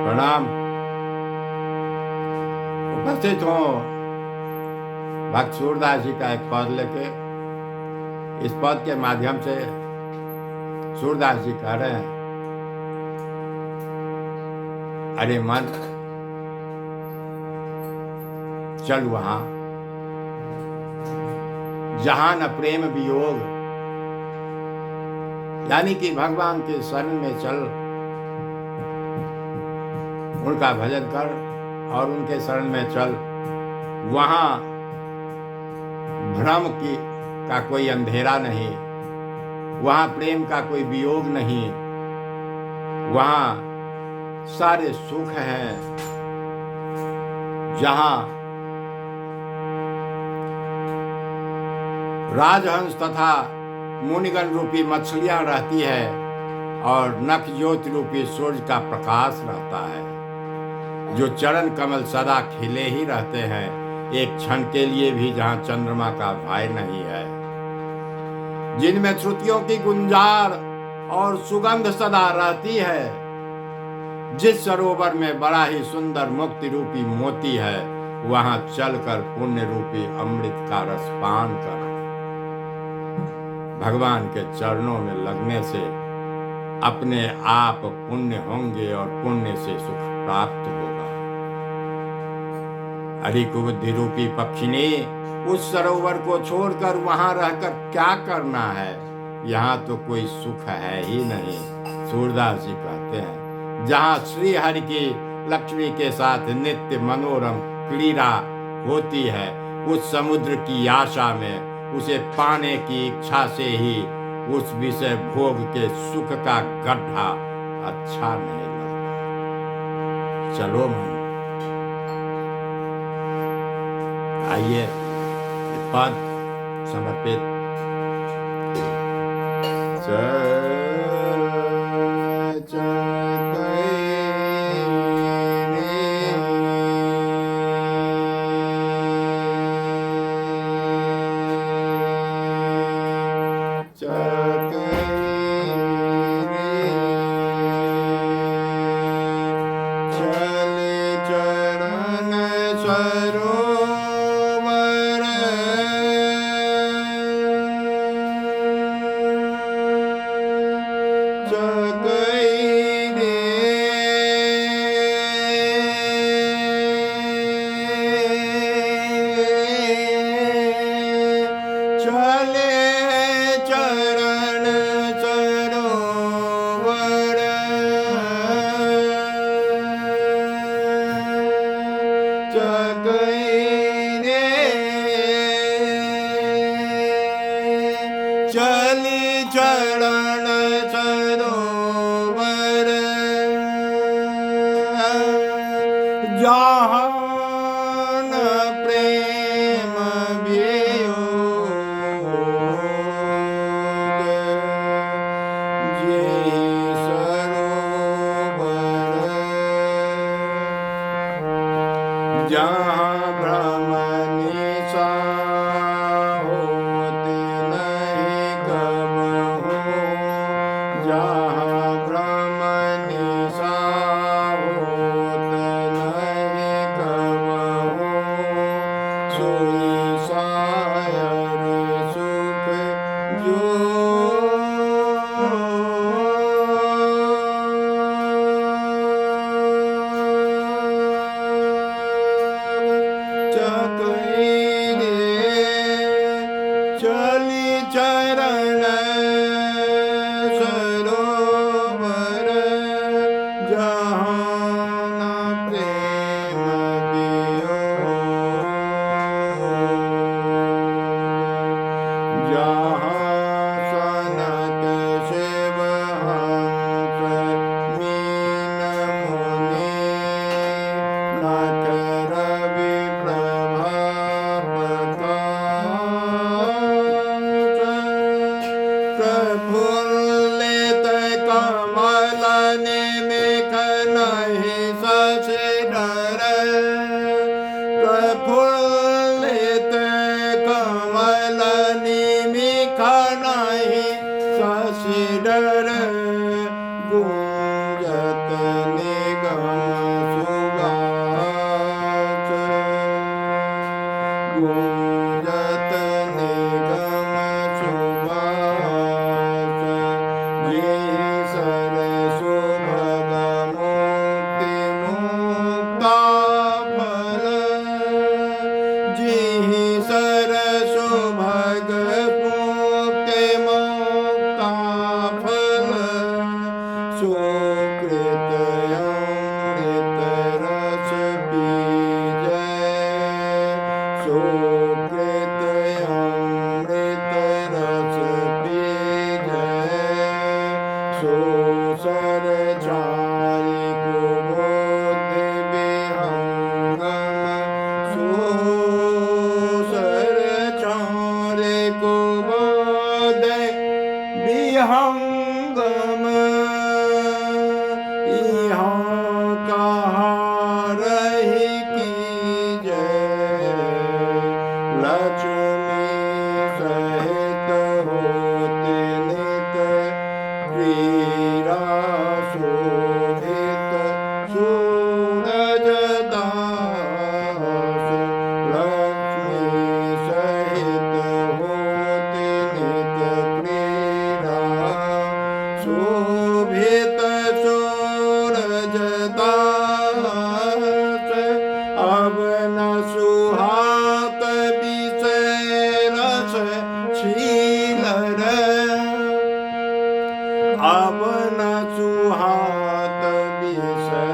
प्रणाम। उपस्थित हो भक्त सूरदास जी का एक पद लेके। इस पद के माध्यम से सूरदास जी कह रहे हैं, अरे मन चल वहां जहां न प्रेम वियोग, यानी कि भगवान के शरण में चल, उनका भजन कर और उनके शरण में चल। वहां भ्रम की का कोई अंधेरा नहीं, वहां प्रेम का कोई वियोग नहीं, वहां सारे सुख हैं। जहां राजहंस तथा मुनिगण रूपी मछलियां रहती है और नख ज्योति रूपी सूर्य का प्रकाश रहता है, जो चरण कमल सदा खिले ही रहते हैं, एक क्षण के लिए भी जहां चंद्रमा का भय नहीं है, जिनमें श्रुतियों की गुंजार और सुगंध सदा रहती है, जिस सरोवर में बड़ा ही सुंदर मुक्ति रूपी मोती है, वहां चलकर पुण्य रूपी अमृत का रस पान कर। भगवान के चरणों में लगने से अपने आप पुण्य होंगे और पुण्य से सुख प्राप्त होगा। हरि कुबुद्धि रूपी पक्षिणी, उस सरोवर को छोड़कर वहां रहकर क्या करना है? यहाँ तो कोई सुख है ही नहीं। सूरदास जी कहते हैं, जहाँ श्री हरि की लक्ष्मी के साथ नित्य मनोरम क्रीड़ा होती है, उस समुद्र की आशा में, उसे पाने की इच्छा से ही उस विषय भोग के सुख का गड्ढा अच्छा नहीं लगता। चलो मन, आइए पद समर्पित। चली चरण सरोवर, जहाँ न प्रेम वियोग, जे सरोवर, जहाँ भ्रम निशा विष